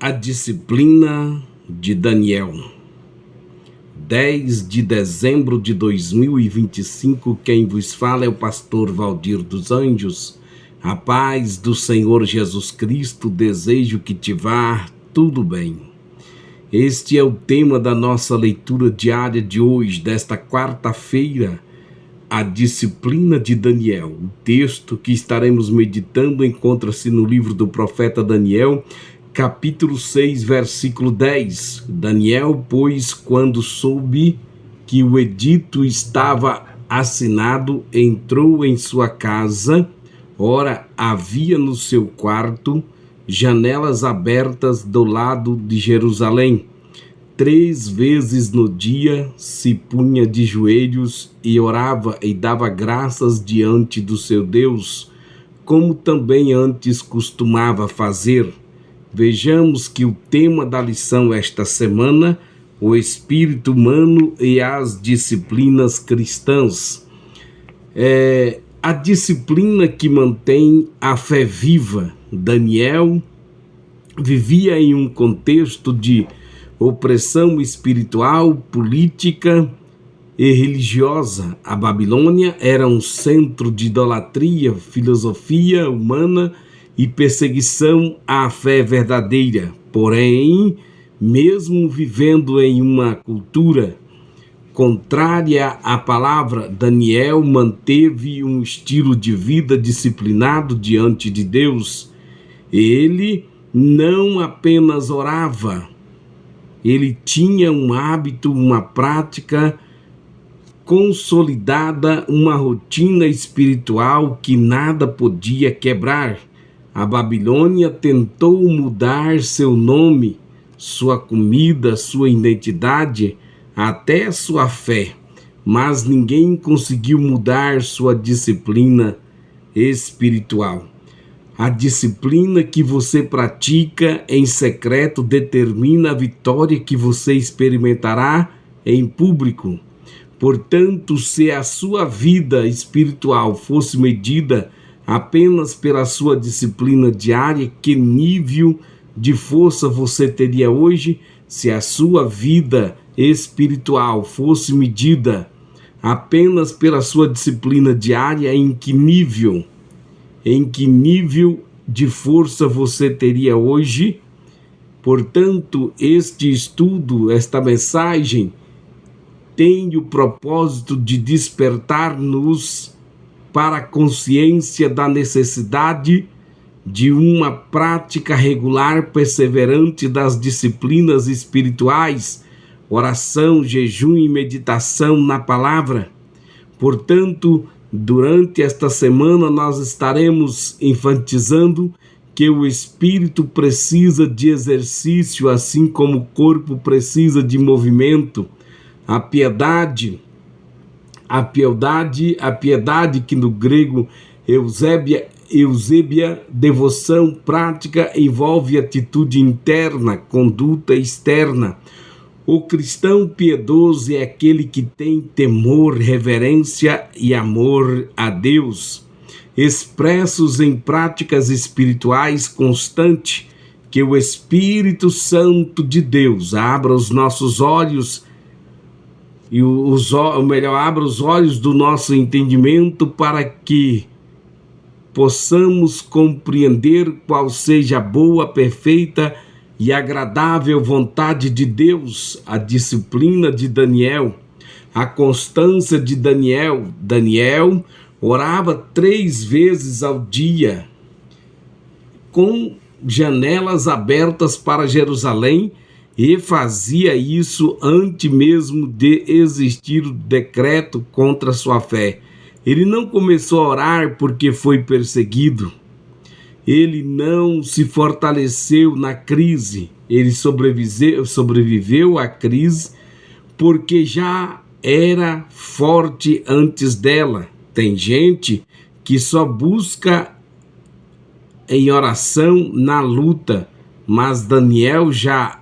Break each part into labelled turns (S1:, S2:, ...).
S1: A disciplina de Daniel. 10 de dezembro de 2025, quem vos fala é o pastor Valdir dos Anjos. A paz do Senhor Jesus Cristo, desejo que te vá tudo bem. Este é o tema da nossa leitura diária de hoje, desta quarta-feira, a disciplina de Daniel. O texto que estaremos meditando encontra-se no livro do profeta Daniel, capítulo 6, versículo 10. Daniel, pois, quando soube que o edito estava assinado, entrou em sua casa. Ora, havia no seu quarto janelas abertas do lado de Jerusalém. 3 vezes no dia se punha de joelhos e orava e dava graças diante do seu Deus, como também antes costumava fazer. Vejamos que o tema da lição esta semana, o espírito humano e as disciplinas cristãs. A disciplina que mantém a fé viva. Daniel vivia em um contexto de opressão espiritual, política e religiosa. A Babilônia era um centro de idolatria, filosofia humana e perseguição à fé verdadeira. Porém, mesmo vivendo em uma cultura contrária à palavra, Daniel manteve um estilo de vida disciplinado diante de Deus. Ele não apenas orava, ele tinha um hábito, uma prática consolidada, uma rotina espiritual que nada podia quebrar. A Babilônia tentou mudar seu nome, sua comida, sua identidade, até sua fé, mas ninguém conseguiu mudar sua disciplina espiritual. A disciplina que você pratica em secreto determina a vitória que você experimentará em público. Portanto, se a sua vida espiritual fosse medida apenas pela sua disciplina diária, que nível de força você teria hoje? Se a sua vida espiritual fosse medida apenas pela sua disciplina diária, em que nível de força você teria hoje? Portanto, este estudo, esta mensagem, tem o propósito de despertar-nos para a consciência da necessidade de uma prática regular, perseverante das disciplinas espirituais, oração, jejum e meditação na palavra. Portanto, durante esta semana nós estaremos enfatizando que o espírito precisa de exercício, assim como o corpo precisa de movimento. A piedade, que no grego eusébia, devoção, prática, envolve atitude interna, conduta externa. O cristão piedoso é aquele que tem temor, reverência e amor a Deus, expressos em práticas espirituais constantes. Que o Espírito Santo de Deus abra os nossos olhos e abra os olhos do nosso entendimento para que possamos compreender qual seja a boa, perfeita e agradável vontade de Deus. A disciplina de Daniel, a constância de Daniel. Daniel orava 3 vezes ao dia, com janelas abertas para Jerusalém, e fazia isso antes mesmo de existir o decreto contra sua fé. Ele não começou a orar porque foi perseguido. Ele não se fortaleceu na crise. Ele sobreviveu à crise porque já era forte antes dela. Tem gente que só busca em oração na luta, mas Daniel já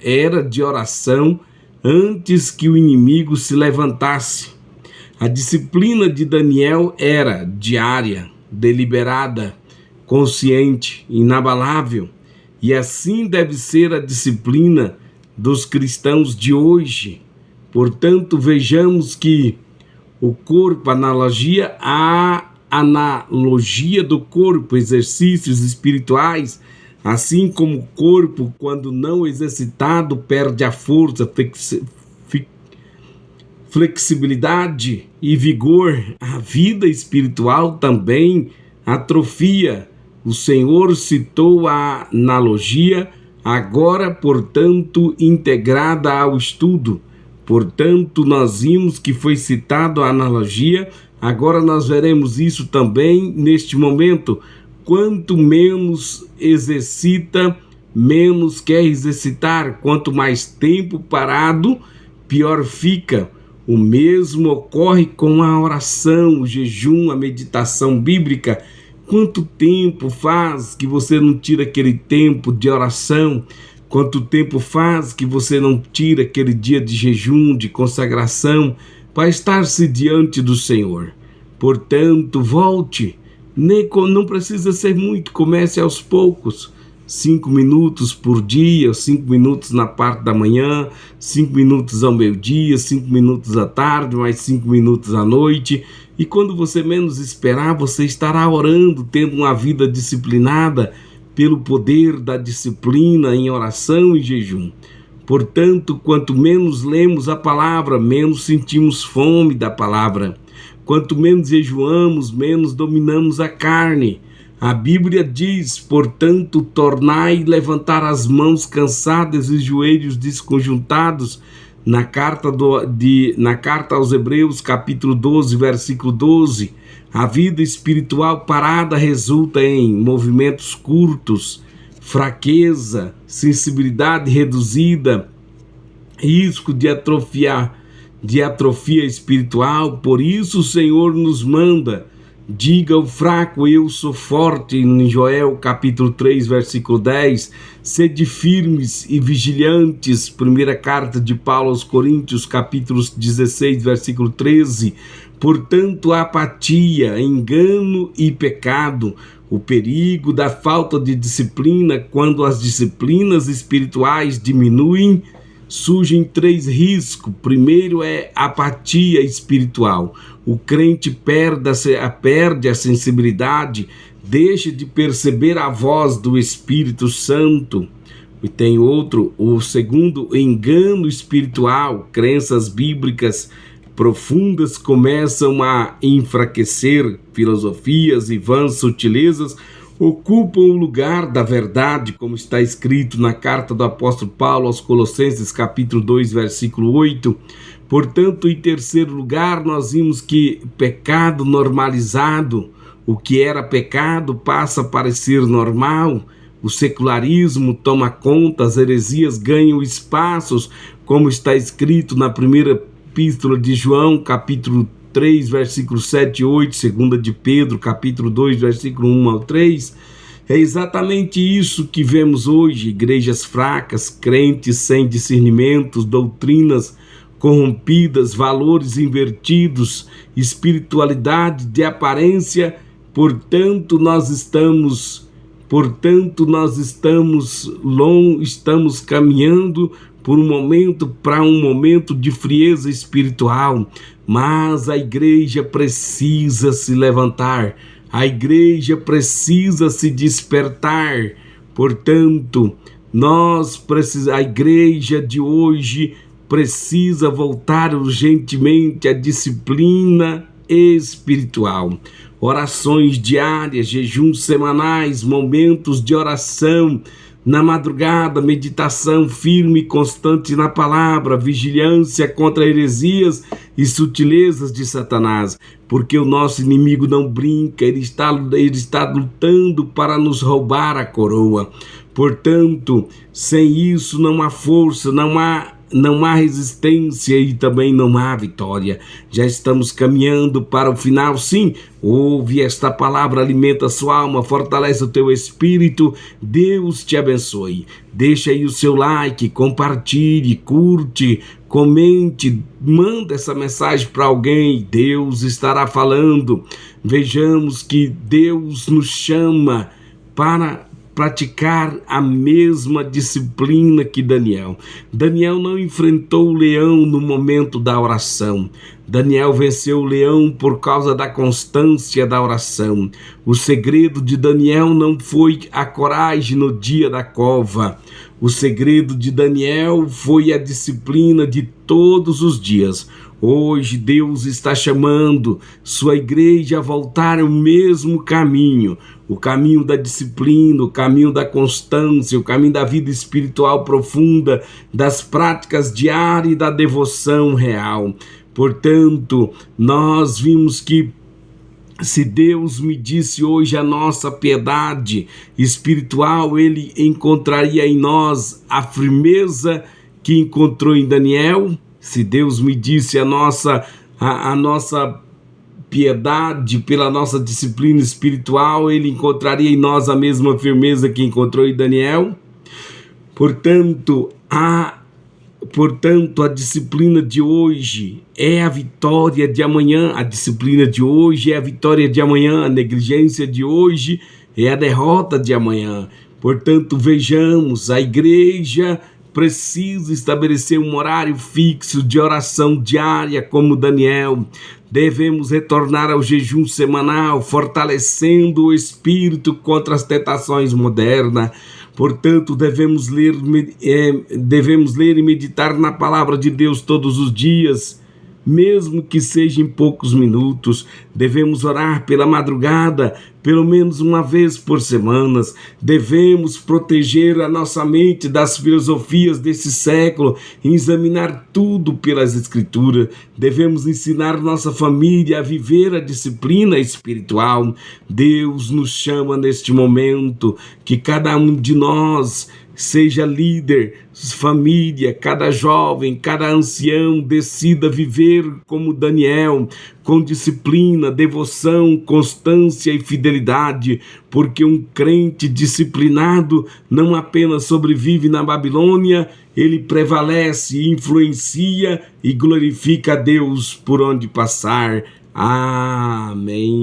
S1: era de oração antes que o inimigo se levantasse. A disciplina de Daniel era diária, deliberada, consciente, inabalável. E assim deve ser a disciplina dos cristãos de hoje. Portanto, vejamos que o corpo, a analogia do corpo, exercícios espirituais, assim como o corpo, quando não exercitado, perde a força, flexibilidade e vigor, a vida espiritual também atrofia. O Senhor citou a analogia, agora, portanto, integrada ao estudo. Portanto, nós vimos que foi citado a analogia, agora nós veremos isso também neste momento. Quanto menos exercita, menos quer exercitar. Quanto mais tempo parado, pior fica. O mesmo ocorre com a oração, o jejum, a meditação bíblica. Quanto tempo faz que você não tira aquele tempo de oração? Quanto tempo faz que você não tira aquele dia de jejum, de consagração, para estar-se diante do Senhor? Portanto, volte. Não precisa ser muito, comece aos poucos. 5 minutos por dia, 5 minutos na parte da manhã, 5 minutos ao meio-dia, 5 minutos à tarde, mais 5 minutos à noite. E quando você menos esperar, você estará orando, tendo uma vida disciplinada pelo poder da disciplina em oração e jejum. Portanto, quanto menos lemos a palavra, menos sentimos fome da palavra. Quanto menos jejuamos, menos dominamos a carne. A Bíblia diz, portanto, tornai levantar as mãos cansadas e joelhos desconjuntados, na carta aos Hebreus, capítulo 12, versículo 12. A vida espiritual parada resulta em movimentos curtos, fraqueza, sensibilidade reduzida, risco de atrofia espiritual. Por isso o Senhor nos manda: diga ao fraco, eu sou forte, em Joel capítulo 3, versículo 10. Sede firmes e vigilantes, primeira carta de Paulo aos Coríntios, capítulo 16, versículo 13. Portanto, a apatia, engano e pecado, o perigo da falta de disciplina, quando as disciplinas espirituais diminuem, surgem 3 riscos. Primeiro é apatia espiritual. O crente perde a sensibilidade, deixa de perceber a voz do Espírito Santo. E tem outro, o segundo, engano espiritual. Crenças bíblicas profundas começam a enfraquecer, filosofias e vãs sutilezas ocupam o lugar da verdade, como está escrito na carta do apóstolo Paulo aos Colossenses, capítulo 2, versículo 8. Portanto, em terceiro lugar, nós vimos que pecado normalizado, o que era pecado passa a parecer normal, o secularismo toma conta, as heresias ganham espaços, como está escrito na primeira epístola de João, capítulo 3, versículo 7 e 8, segunda de Pedro, capítulo 2, versículo 1 ao 3. É exatamente isso que vemos hoje: igrejas fracas, crentes sem discernimentos, doutrinas corrompidas, valores invertidos, espiritualidade de aparência. Portanto, nós estamos caminhando para um momento de frieza espiritual, mas a igreja precisa se levantar, a igreja precisa se despertar. Portanto, a igreja de hoje precisa voltar urgentemente à disciplina espiritual. Orações diárias, jejuns semanais, momentos de oração na madrugada, meditação firme e constante na palavra, vigilância contra heresias e sutilezas de Satanás, porque o nosso inimigo não brinca, ele está lutando para nos roubar a coroa. Portanto, sem isso não há força, não há resistência e também não há vitória. Já estamos caminhando para o final, sim. Ouve esta palavra, alimenta a sua alma, fortalece o teu espírito. Deus te abençoe. Deixa aí o seu like, compartilhe, curte, comente, manda essa mensagem para alguém. Deus estará falando. Vejamos que Deus nos chama para praticar a mesma disciplina que Daniel. Daniel não enfrentou o leão no momento da oração. Daniel venceu o leão por causa da constância da oração. O segredo de Daniel não foi a coragem no dia da cova. O segredo de Daniel foi a disciplina de todos os dias. Hoje Deus está chamando sua igreja a voltar ao mesmo caminho, o caminho da disciplina, o caminho da constância, o caminho da vida espiritual profunda, das práticas diárias e da devoção real. Portanto, nós vimos que se Deus medisse hoje a nossa piedade espiritual, Ele encontraria em nós a firmeza que encontrou em Daniel. Se Deus medisse a nossa piedade pela nossa disciplina espiritual, Ele encontraria em nós a mesma firmeza que encontrou em Daniel. Portanto, a disciplina de hoje é a vitória de amanhã. A disciplina de hoje é a vitória de amanhã. A negligência de hoje é a derrota de amanhã. Portanto, vejamos, a igreja precisa estabelecer um horário fixo de oração diária, como Daniel. Devemos retornar ao jejum semanal, fortalecendo o espírito contra as tentações modernas. Portanto, devemos ler e meditar na palavra de Deus todos os dias, mesmo que seja em poucos minutos. Devemos orar pela madrugada, pelo menos uma vez por semana. Devemos proteger a nossa mente das filosofias desse século e examinar tudo pelas Escrituras. Devemos ensinar nossa família a viver a disciplina espiritual. Deus nos chama neste momento que cada um de nós seja líder, família, cada jovem, cada ancião decida viver como Daniel, com disciplina, devoção, constância e fidelidade, porque um crente disciplinado não apenas sobrevive na Babilônia, ele prevalece, influencia e glorifica a Deus por onde passar. Amém.